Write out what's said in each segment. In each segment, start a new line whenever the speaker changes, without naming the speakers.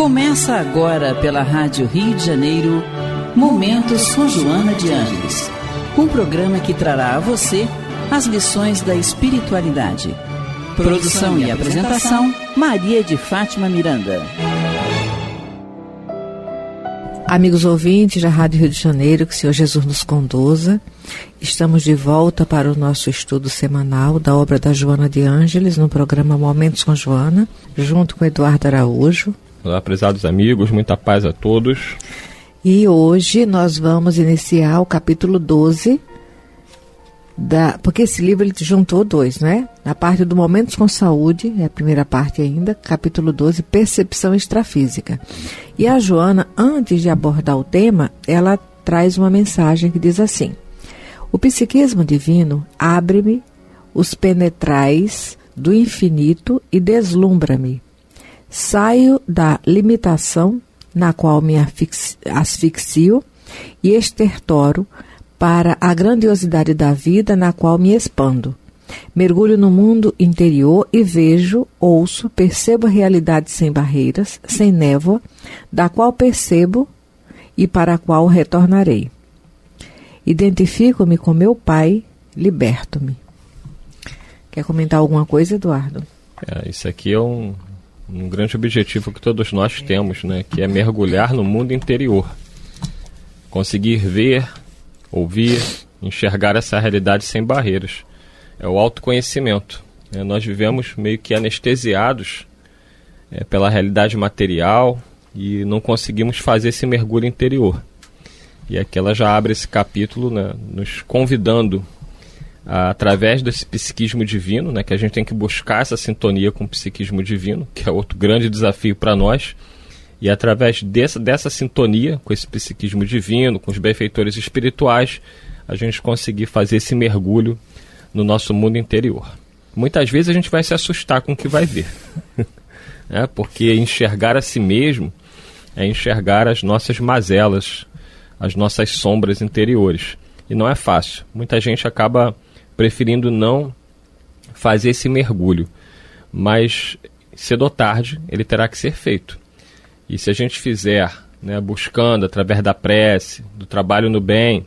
Começa agora pela Rádio Rio de Janeiro, Momentos com Joana de Ângeles. Um programa que trará a você as lições da espiritualidade. Produção e apresentação, Maria de Fátima Miranda.
Amigos ouvintes da Rádio Rio de Janeiro, que o Senhor Jesus nos conduza. Estamos de volta para o nosso estudo semanal da obra da Joana de Ângeles, no programa Momentos com Joana, junto com Eduardo Araújo.
Olá, prezados amigos, muita paz a todos.
E hoje nós vamos iniciar o capítulo 12, porque esse livro ele juntou dois, né? Na parte do Momentos com Saúde, é a primeira parte ainda, capítulo 12, Percepção Extrafísica. E a Joana, antes de abordar o tema, ela traz uma mensagem que diz assim: o psiquismo divino abre-me os penetrais do infinito e deslumbra-me. Saio da limitação na qual me asfixio e estertoro para a grandiosidade da vida na qual me expando. Mergulho no mundo interior e vejo, ouço, percebo a realidade sem barreiras, sem névoa, da qual percebo e para a qual retornarei. Identifico-me com meu Pai, liberto-me. Quer comentar alguma coisa, Eduardo?
Isso aqui é um grande objetivo que todos nós temos, né? Que é mergulhar no mundo interior. Conseguir ver, ouvir, enxergar essa realidade sem barreiras. É o autoconhecimento. Nós vivemos meio que anestesiados pela realidade material e não conseguimos fazer esse mergulho interior. E aqui ela já abre esse capítulo, né, nos convidando, através desse psiquismo divino, né, que a gente tem que buscar essa sintonia com o psiquismo divino, que é outro grande desafio para nós, e através dessa sintonia com esse psiquismo divino, com os benfeitores espirituais, a gente conseguir fazer esse mergulho no nosso mundo interior. Muitas vezes a gente vai se assustar com o que vai ver, porque enxergar a si mesmo é enxergar as nossas mazelas, as nossas sombras interiores, e não é fácil. Muita gente acaba preferindo não fazer esse mergulho, mas cedo ou tarde ele terá que ser feito. E se a gente fizer, buscando através da prece, do trabalho no bem,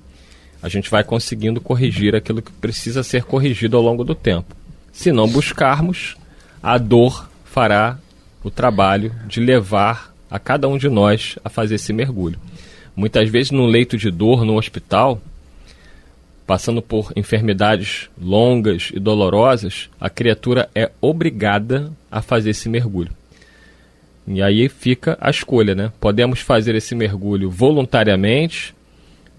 a gente vai conseguindo corrigir aquilo que precisa ser corrigido ao longo do tempo. Se não buscarmos, a dor fará o trabalho de levar a cada um de nós a fazer esse mergulho. Muitas vezes num leito de dor, no hospital, passando por enfermidades longas e dolorosas, a criatura é obrigada a fazer esse mergulho. E aí fica a escolha, né? Podemos fazer esse mergulho voluntariamente,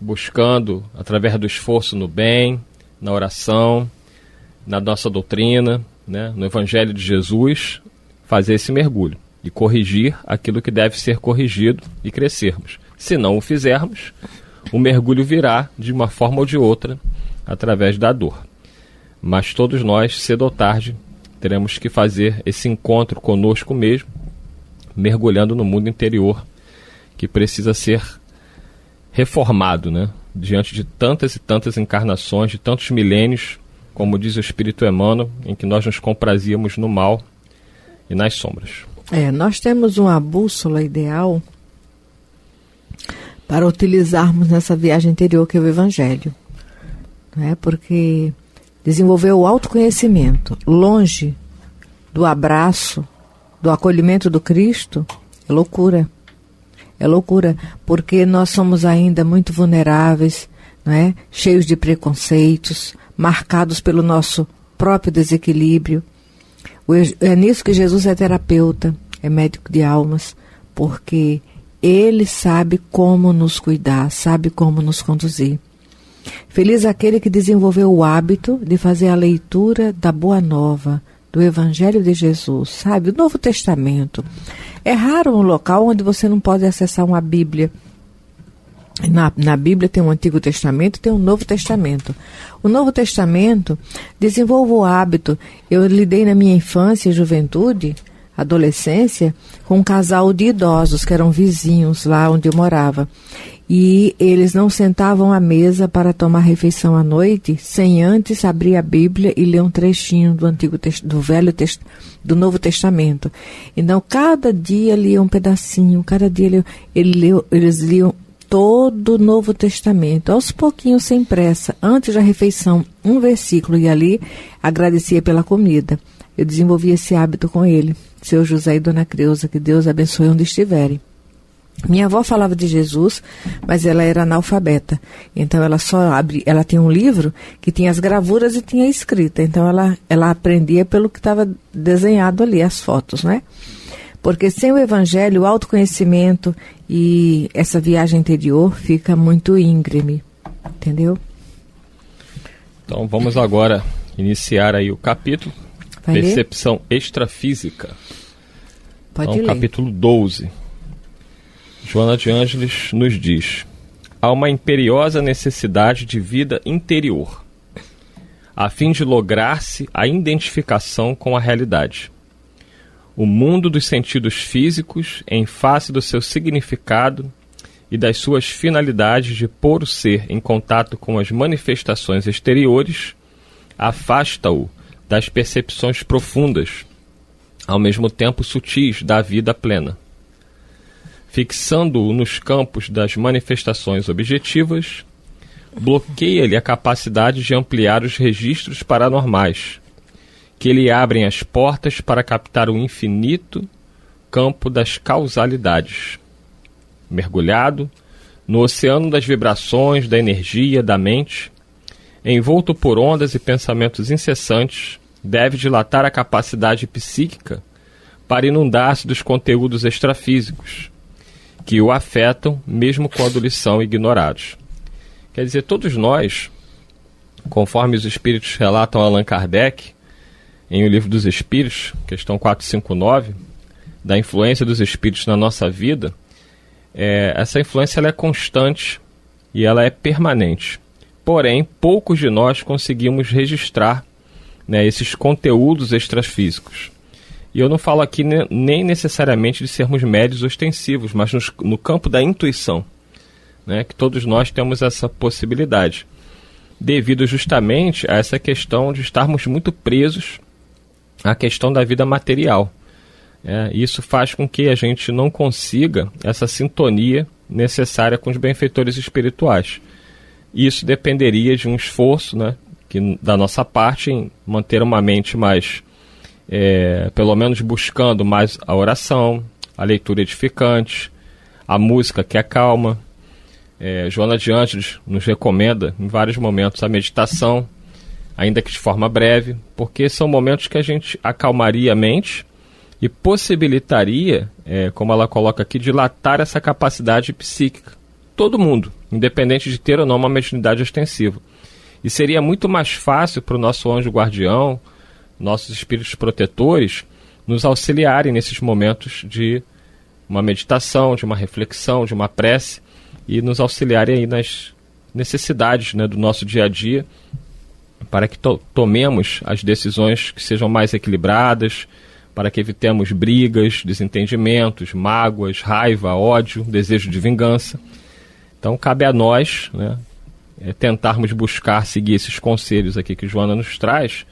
buscando, através do esforço no bem, na oração, na nossa doutrina, no Evangelho de Jesus, fazer esse mergulho e corrigir aquilo que deve ser corrigido e crescermos. Se não o fizermos, o mergulho virá de uma forma ou de outra através da dor. Mas todos nós, cedo ou tarde, teremos que fazer esse encontro conosco mesmo, mergulhando no mundo interior, que precisa ser reformado, diante de tantas e tantas encarnações, de tantos milênios, como diz o Espírito Emmanuel, em que nós nos comprazíamos no mal e nas sombras.
Nós temos uma bússola ideal para utilizarmos nessa viagem interior que é o Evangelho, porque desenvolver o autoconhecimento longe do abraço, do acolhimento do Cristo, é loucura. É loucura, porque nós somos ainda muito vulneráveis, cheios de preconceitos, marcados pelo nosso próprio desequilíbrio. É nisso que Jesus é terapeuta, é médico de almas, porque Ele sabe como nos cuidar, sabe como nos conduzir. Feliz aquele que desenvolveu o hábito de fazer a leitura da Boa Nova, do Evangelho de Jesus, o Novo Testamento. É raro um local onde você não pode acessar uma Bíblia. Na Bíblia tem o Antigo Testamento e tem o Novo Testamento. O Novo Testamento desenvolve o hábito. Eu lidei na minha infância e juventude, adolescência com um casal de idosos que eram vizinhos lá onde eu morava. E eles não sentavam à mesa para tomar refeição à noite sem antes abrir a Bíblia e ler um trechinho do Novo Testamento. Então, cada dia lia um pedacinho, cada dia eles liam todo o Novo Testamento, aos pouquinhos, sem pressa. Antes da refeição, um versículo, e ali agradecia pela comida. Eu desenvolvi esse hábito com ele, seu José e Dona Creuza, que Deus abençoe onde estiverem. Minha avó falava de Jesus, mas ela era analfabeta. Então ela tinha um livro que tinha as gravuras e tinha a escrita. Então ela aprendia pelo que estava desenhado ali, as fotos, né? Porque sem o evangelho, o autoconhecimento e essa viagem interior fica muito íngreme, entendeu?
Então vamos agora iniciar aí o capítulo
Vai
Percepção Extrafísica.
Pode
então,
ler.
Capítulo 12. Joana de Ângeles nos diz: há uma imperiosa necessidade de vida interior, a fim de lograr-se a identificação com a realidade. O mundo dos sentidos físicos, em face do seu significado e das suas finalidades de pôr o ser em contato com as manifestações exteriores, afasta-o das percepções profundas, ao mesmo tempo sutis da vida plena. Fixando-o nos campos das manifestações objetivas, bloqueia-lhe a capacidade de ampliar os registros paranormais, que lhe abrem as portas para captar o infinito campo das causalidades. Mergulhado no oceano das vibrações, da energia, da mente, envolto por ondas e pensamentos incessantes, deve dilatar a capacidade psíquica para inundar-se dos conteúdos extrafísicos, que o afetam mesmo quando lhes são ignorados. Quer dizer, todos nós, conforme os espíritos relatam a Allan Kardec, em O Livro dos Espíritos, questão 459, da influência dos espíritos na nossa vida, essa influência ela é constante e ela é permanente. Porém, poucos de nós conseguimos registrar, né, esses conteúdos extrafísicos. E eu não falo aqui nem necessariamente de sermos médios ostensivos, mas no campo da intuição, né, que todos nós temos essa possibilidade, devido justamente a essa questão de estarmos muito presos à questão da vida material. Isso faz com que a gente não consiga essa sintonia necessária com os benfeitores espirituais. Isso dependeria de um esforço, né, da nossa parte em manter uma mente mais, pelo menos buscando mais a oração, a leitura edificante, a música que acalma. Joana de Ângeles nos recomenda em vários momentos a meditação, ainda que de forma breve, porque são momentos que a gente acalmaria a mente e possibilitaria, como ela coloca aqui, dilatar essa capacidade psíquica. Todo mundo, independente de ter ou não uma mediunidade ostensiva. E seria muito mais fácil para o nosso anjo guardião, nossos espíritos protetores, nos auxiliarem nesses momentos de uma meditação, de uma reflexão, de uma prece, e nos auxiliarem aí nas necessidades, né, do nosso dia a dia, para que tomemos as decisões que sejam mais equilibradas, para que evitemos brigas, desentendimentos, mágoas, raiva, ódio, desejo de vingança. Então cabe a nós, né, tentarmos buscar seguir esses conselhos aqui que Joana nos traz,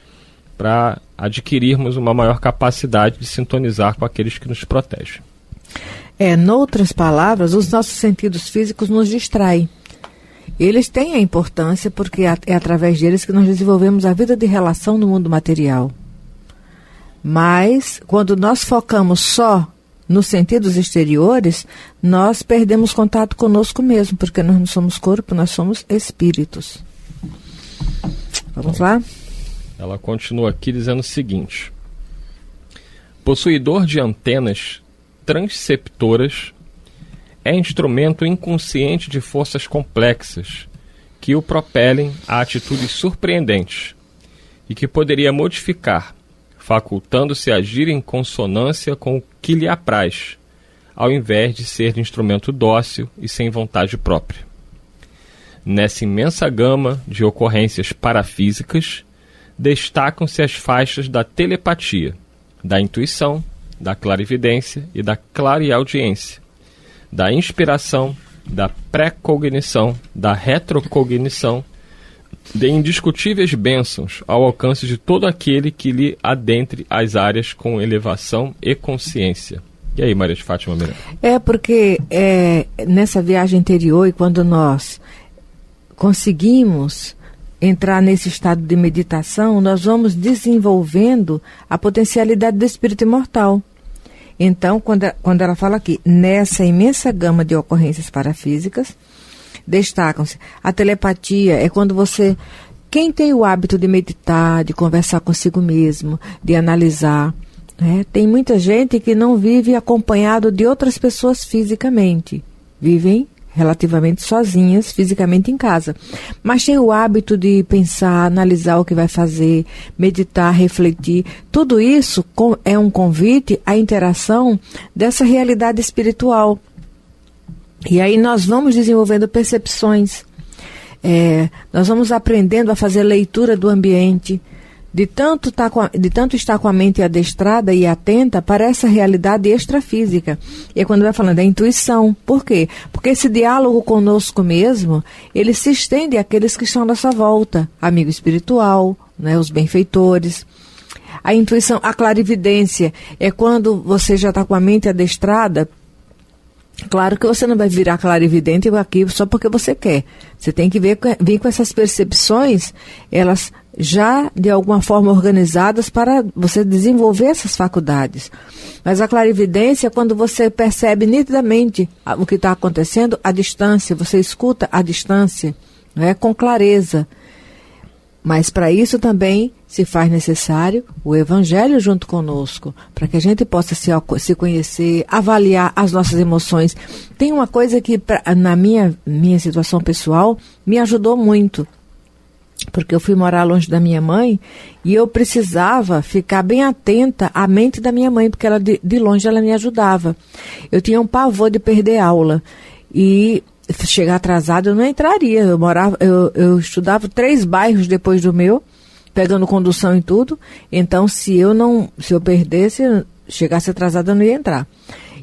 para adquirirmos uma maior capacidade de sintonizar com aqueles que nos protegem.
Noutras palavras, os nossos sentidos físicos nos distraem. Eles têm a importância porque é através deles que nós desenvolvemos a vida de relação no mundo material. Mas, quando nós focamos só nos sentidos exteriores, nós perdemos contato conosco mesmo, porque nós não somos corpo, nós somos espíritos. Vamos lá?
Ela continua aqui dizendo o seguinte: possuidor de antenas transceptoras, é instrumento inconsciente de forças complexas que o propelem a atitudes surpreendentes e que poderia modificar, facultando-se agir em consonância com o que lhe apraz, ao invés de ser de instrumento dócil e sem vontade própria. Nessa imensa gama de ocorrências parafísicas, destacam-se as faixas da telepatia, da intuição, da clarividência e da clareaudiência, da inspiração, da pré-cognição, da retrocognição, de indiscutíveis bênçãos ao alcance de todo aquele que lhe adentre as áreas com elevação e consciência. E aí, Maria de Fátima Miranda?
Porque nessa viagem interior, e quando nós conseguimos entrar nesse estado de meditação, nós vamos desenvolvendo a potencialidade do espírito imortal. Então, quando ela fala aqui, nessa imensa gama de ocorrências parafísicas, destacam-se. A telepatia é quando você... Quem tem o hábito de meditar, de conversar consigo mesmo, de analisar, né? Tem muita gente que não vive acompanhado de outras pessoas fisicamente. Vivem relativamente sozinhas, fisicamente em casa. Mas tem o hábito de pensar, analisar o que vai fazer, meditar, refletir. Tudo isso é um convite à interação dessa realidade espiritual. E aí nós vamos desenvolvendo percepções, nós vamos aprendendo a fazer leitura do ambiente, de tanto estar com a mente adestrada e atenta para essa realidade extrafísica. E é quando vai falando da intuição. Por quê? Porque esse diálogo conosco mesmo, ele se estende àqueles que estão à nossa volta, amigo espiritual, né, os benfeitores. A intuição, a clarividência, é quando você já está com a mente adestrada. Claro que você não vai virar clarividente aqui só porque você quer. Você tem que vir com essas percepções, elas já de alguma forma organizadas para você desenvolver essas faculdades. Mas a clarividência é quando você percebe nitidamente o que está acontecendo à distância, você escuta à distância, né, com clareza. Mas para isso também se faz necessário o Evangelho junto conosco, para que a gente possa se conhecer, avaliar as nossas emoções. Tem uma coisa que, na minha situação pessoal, me ajudou muito, porque eu fui morar longe da minha mãe e eu precisava ficar bem atenta à mente da minha mãe, porque ela de longe ela me ajudava. Eu tinha um pavor de perder aula e... chegar atrasado eu não entraria. Eu estudava 3 bairros depois do meu, pegando condução e tudo. Então se eu perdesse, chegasse atrasado, eu não ia entrar.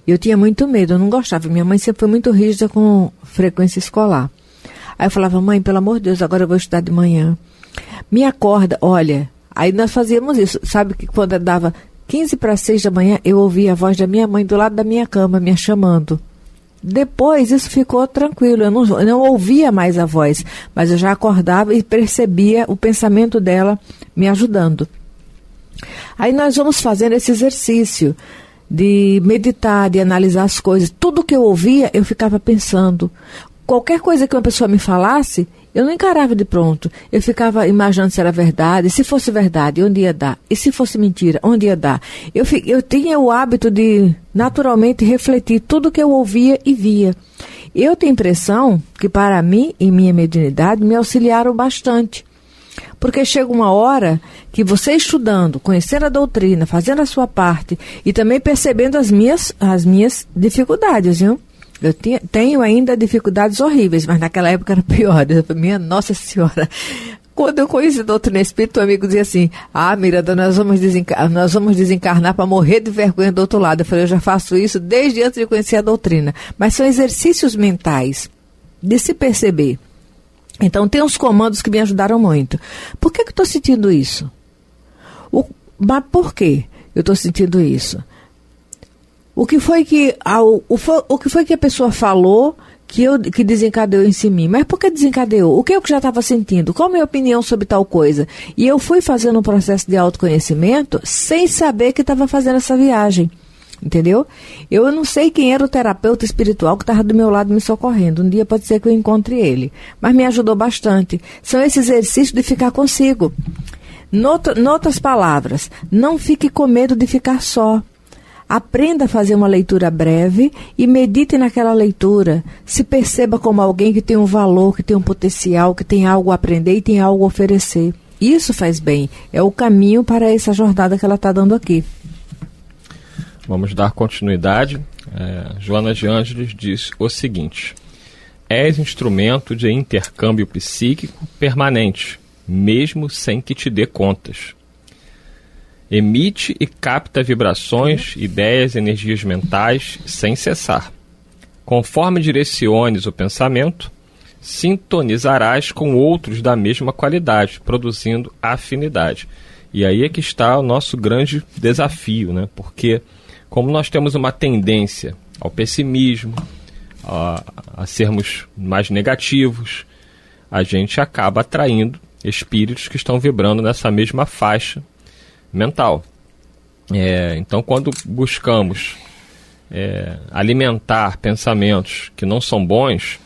Eu tinha muito medo, eu não gostava. Minha mãe sempre foi muito rígida com frequência escolar. Aí eu falava, mãe, pelo amor de Deus, agora eu vou estudar de manhã. Me acorda, olha. Aí nós fazíamos isso. Sabe que quando eu dava 15 para 6 da manhã, eu ouvia a voz da minha mãe do lado da minha cama, me chamando. Depois isso ficou tranquilo, eu não ouvia mais a voz, mas eu já acordava e percebia o pensamento dela me ajudando. Aí nós vamos fazendo esse exercício de meditar, de analisar as coisas. Tudo que eu ouvia, eu ficava pensando. Qualquer coisa que uma pessoa me falasse, eu não encarava de pronto. Eu ficava imaginando se era verdade. Se fosse verdade, onde ia dar? E se fosse mentira, onde ia dar? Eu tinha o hábito de, naturalmente, refletir tudo que eu ouvia e via. Eu tenho a impressão que, para mim e minha mediunidade, me auxiliaram bastante. Porque chega uma hora que você estudando, conhecendo a doutrina, fazendo a sua parte e também percebendo as minhas dificuldades, viu? Eu tenho ainda dificuldades horríveis, mas naquela época era pior. Minha Nossa Senhora. Quando eu conheci a doutrina espírita, o amigo dizia assim, Miranda, nós vamos desencarnar para morrer de vergonha do outro lado. Eu falei, eu já faço isso desde antes de conhecer a doutrina. Mas são exercícios mentais de se perceber. Então, tem uns comandos que me ajudaram muito. Por que eu estou sentindo isso? Mas por que eu estou sentindo isso? O que foi que a pessoa falou que desencadeou em mim? Mas por que desencadeou? O que eu já estava sentindo? Qual a minha opinião sobre tal coisa? E eu fui fazendo um processo de autoconhecimento sem saber que estava fazendo essa viagem. Entendeu? Eu não sei quem era o terapeuta espiritual que estava do meu lado me socorrendo. Um dia pode ser que eu encontre ele. Mas me ajudou bastante. São esses exercícios de ficar consigo. Noutras palavras, não fique com medo de ficar só. Aprenda a fazer uma leitura breve e medite naquela leitura. Se perceba como alguém que tem um valor, que tem um potencial, que tem algo a aprender e tem algo a oferecer. Isso faz bem. É o caminho para essa jornada que ela está dando aqui.
Vamos dar continuidade. Joana de Ângeles diz o seguinte: és instrumento de intercâmbio psíquico permanente, mesmo sem que te dê contas. emite e capta vibrações, ideias, energias mentais sem cessar. Conforme direciones o pensamento, sintonizarás com outros da mesma qualidade, produzindo afinidade. E aí é que está o nosso grande desafio, né? Porque como nós temos uma tendência ao pessimismo, a sermos mais negativos, a gente acaba atraindo espíritos que estão vibrando nessa mesma faixa mental. Então, quando buscamos alimentar pensamentos que não são bons,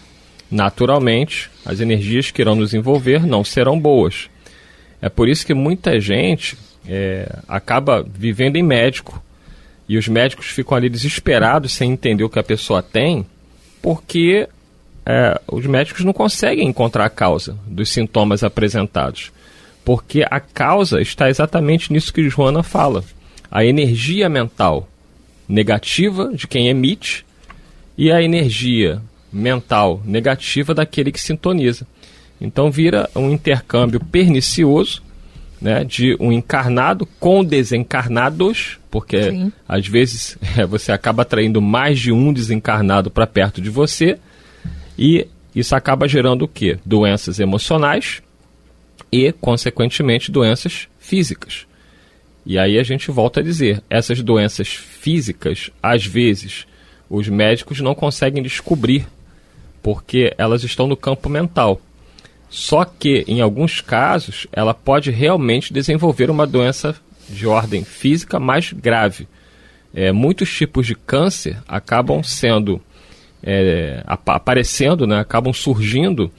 naturalmente as energias que irão nos envolver não serão boas. É por isso que muita gente acaba vivendo em médico, e os médicos ficam ali desesperados sem entender o que a pessoa tem, porque os médicos não conseguem encontrar a causa dos sintomas apresentados, porque a causa está exatamente nisso que Joana fala: a energia mental negativa de quem emite e a energia mental negativa daquele que sintoniza. Então vira um intercâmbio pernicioso, né, de um encarnado com desencarnados, porque sim, às vezes você acaba atraindo mais de um desencarnado para perto de você, e isso acaba gerando o quê? Doenças emocionais e, consequentemente, doenças físicas. E aí a gente volta a dizer, essas doenças físicas, às vezes, os médicos não conseguem descobrir, porque elas estão no campo mental. Só que, em alguns casos, ela pode realmente desenvolver uma doença de ordem física mais grave. Muitos tipos de câncer acabam sendo aparecendo, né, acabam surgindo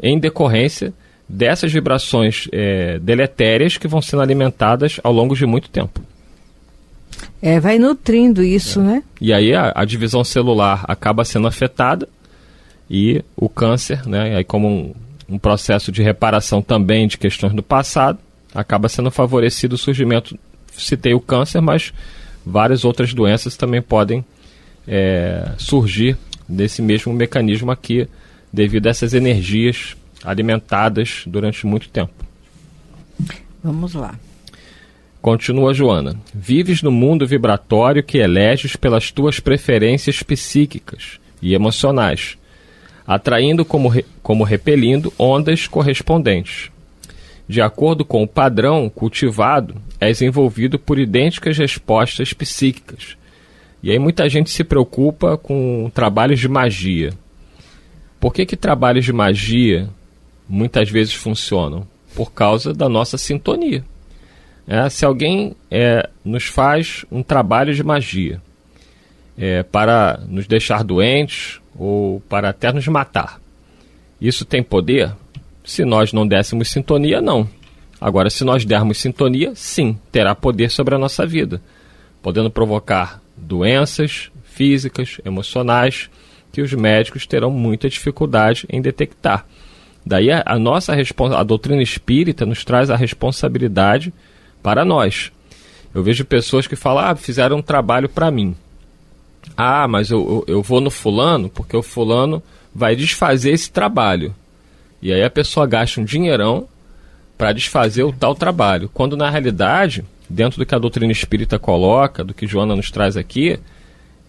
em decorrência dessas vibrações deletérias que vão sendo alimentadas ao longo de muito tempo.
Vai nutrindo isso, né?
E aí a divisão celular acaba sendo afetada, e o câncer, né, aí como um processo de reparação também de questões do passado, acaba sendo favorecido o surgimento, citei o câncer, mas várias outras doenças também podem surgir desse mesmo mecanismo aqui, devido a essas energias alimentadas durante muito tempo.
Vamos lá.
Continua Joana. Vives no mundo vibratório que eleges pelas tuas preferências psíquicas e emocionais, atraindo como repelindo ondas correspondentes. De acordo com o padrão cultivado, és envolvido por idênticas respostas psíquicas. E aí muita gente se preocupa com trabalhos de magia. Por que trabalhos de magia muitas vezes funcionam? Por causa da nossa sintonia. Se alguém nos faz um trabalho de magia para nos deixar doentes ou para até nos matar, isso tem poder? Se nós não dessemos sintonia, não. Agora, se nós dermos sintonia, sim, terá poder sobre a nossa vida, podendo provocar doenças físicas, emocionais, que os médicos terão muita dificuldade em detectar. Daí a doutrina espírita nos traz a responsabilidade para nós. Eu vejo pessoas que falam, fizeram um trabalho para mim. Mas eu vou no fulano, porque o fulano vai desfazer esse trabalho. E aí a pessoa gasta um dinheirão para desfazer o tal trabalho. Quando na realidade, dentro do que a doutrina espírita coloca, do que Joana nos traz aqui,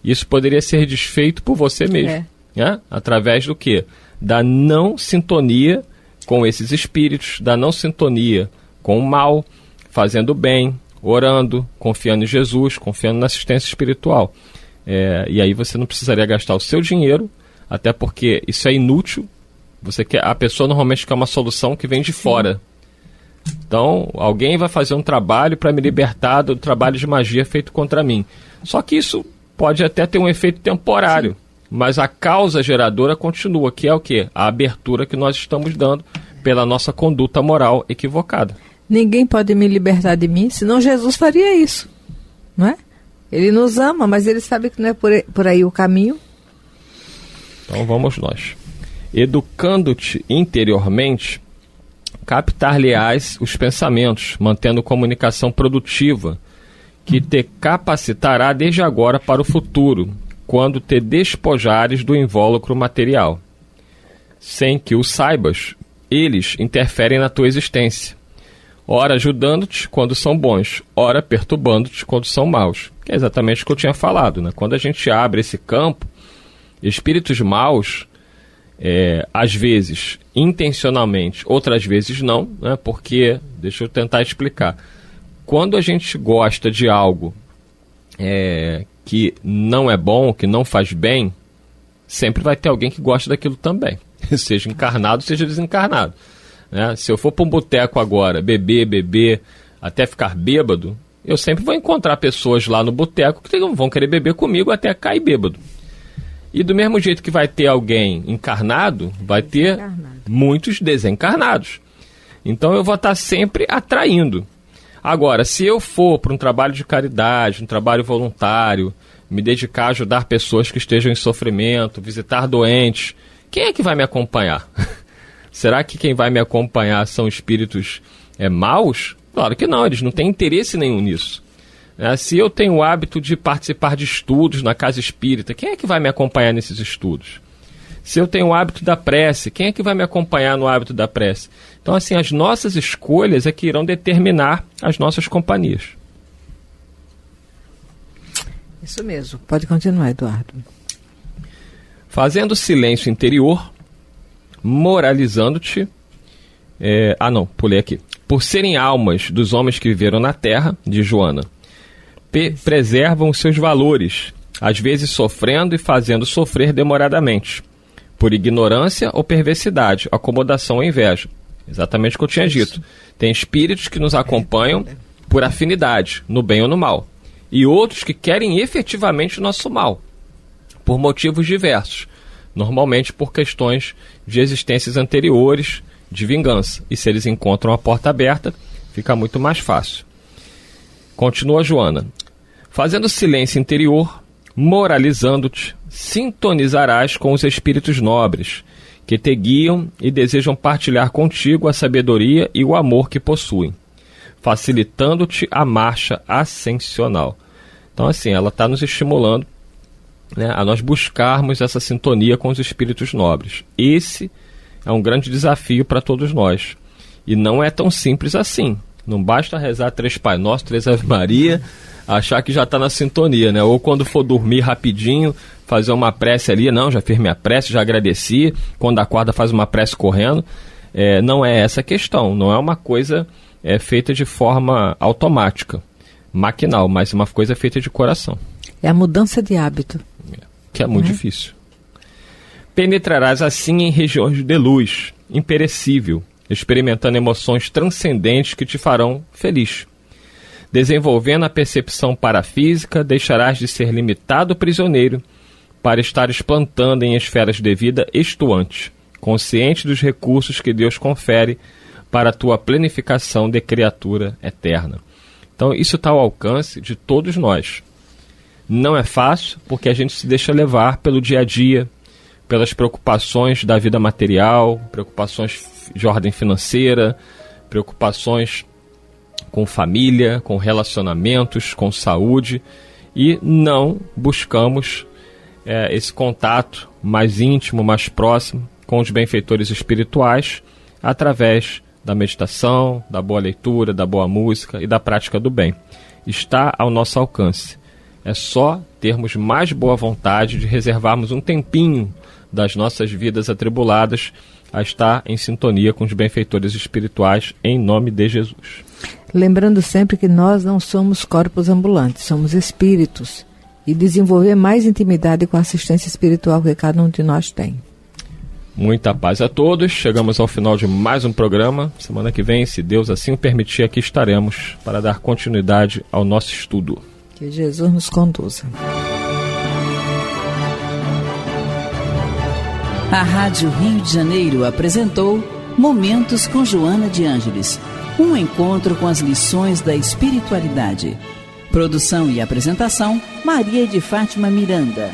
isso poderia ser desfeito por você mesmo. Através do quê? Da não sintonia com esses espíritos, da não sintonia com o mal, fazendo bem, orando, confiando em Jesus, confiando na assistência espiritual. E aí você não precisaria gastar o seu dinheiro, até porque isso é inútil. A pessoa normalmente quer uma solução que vem de fora. Então, alguém vai fazer um trabalho para me libertar do trabalho de magia feito contra mim. Só que isso pode até ter um efeito temporário. Sim. Mas a causa geradora continua, que é o quê? A abertura que nós estamos dando pela nossa conduta moral equivocada.
Ninguém pode me libertar de mim, senão Jesus faria isso, não é? Ele nos ama, mas ele sabe que não é por aí o caminho.
Então vamos nós. Educando-te interiormente, captar-lhe-ás os pensamentos, mantendo comunicação produtiva, que te capacitará desde agora para o futuro, quando te despojares do invólucro material. Sem que o saibas, eles interferem na tua existência. ora ajudando-te quando são bons, ora perturbando-te quando são maus. Que é exatamente o que eu tinha falado, né? Quando a gente abre esse campo, espíritos maus, às vezes intencionalmente, outras vezes não, né? Porque, deixa eu tentar explicar, quando a gente gosta de algo que não é bom, que não faz bem, sempre vai ter alguém que gosta daquilo também, seja encarnado, seja desencarnado, né? Se eu for para um boteco agora, beber, até ficar bêbado, eu sempre vou encontrar pessoas lá no boteco que vão querer beber comigo até cair bêbado. E do mesmo jeito que vai ter alguém encarnado, vai ter muitos desencarnados. Então eu vou estar sempre atraindo. Agora, se eu for para um trabalho de caridade, um trabalho voluntário, me dedicar a ajudar pessoas que estejam em sofrimento, visitar doentes, quem é que vai me acompanhar? Será que quem vai me acompanhar são espíritos maus? Claro que não, eles não têm interesse nenhum nisso. Se eu tenho o hábito de participar de estudos na casa espírita, quem é que vai me acompanhar nesses estudos? Se eu tenho o hábito da prece, quem é que vai me acompanhar no hábito da prece? Então, assim, as nossas escolhas é que irão determinar as nossas companhias.
Isso mesmo. Pode continuar, Eduardo.
Fazendo silêncio interior, moralizando-te... pulei aqui. Por serem almas dos homens que viveram na terra, de Joana, preservam os seus valores, às vezes sofrendo e fazendo sofrer demoradamente, por ignorância ou perversidade, acomodação ou inveja. Exatamente o que eu tinha dito. Tem espíritos que nos acompanham por afinidade, no bem ou no mal, e outros que querem efetivamente o nosso mal, por motivos diversos, normalmente por questões de existências anteriores, de vingança. E se eles encontram a porta aberta, fica muito mais fácil. Continua Joana. Fazendo silêncio interior, moralizando-te, sintonizarás com os espíritos nobres, que te guiam e desejam partilhar contigo a sabedoria e o amor que possuem, facilitando-te a marcha ascensional. Então, assim, ela está nos estimulando, né, a nós buscarmos essa sintonia com os espíritos nobres. Esse é um grande desafio para todos nós. E não é tão simples assim. Não basta rezar 3 Pai Nosso, 3 Ave Maria, achar que já está na sintonia, né? Ou quando for dormir rapidinho, fazer uma prece ali. Não, já fiz minha prece, já agradeci. Quando acorda, faz uma prece correndo. Não é essa a questão. Não é uma coisa feita de forma automática, maquinal, mas uma coisa feita de coração.
É a mudança de hábito.
Que é muito difícil. Penetrarás assim em regiões de luz, imperecível, experimentando emoções transcendentes que te farão feliz. Desenvolvendo a percepção parafísica, deixarás de ser limitado prisioneiro para estares plantando em esferas de vida estuante, consciente dos recursos que Deus confere para a tua planificação de criatura eterna. Então isso está ao alcance de todos nós. Não é fácil porque a gente se deixa levar pelo dia a dia, pelas preocupações da vida material, preocupações de ordem financeira, preocupações com família, com relacionamentos, com saúde, e não buscamos esse contato mais íntimo, mais próximo com os benfeitores espirituais através da meditação, da boa leitura, da boa música e da prática do bem. Está ao nosso alcance. É só termos mais boa vontade de reservarmos um tempinho das nossas vidas atribuladas a estar em sintonia com os benfeitores espirituais em nome de Jesus.
Lembrando sempre que nós não somos corpos ambulantes, somos espíritos, e desenvolver mais intimidade com a assistência espiritual que cada um de nós tem.
Muita paz a todos. Chegamos ao final de mais um programa. Semana que vem, se Deus assim o permitir, aqui estaremos para dar continuidade ao nosso estudo.
Que Jesus nos conduza.
A Rádio Rio de Janeiro apresentou Momentos com Joana de Ângeles, um encontro com as lições da espiritualidade. Produção e apresentação, Maria de Fátima Miranda.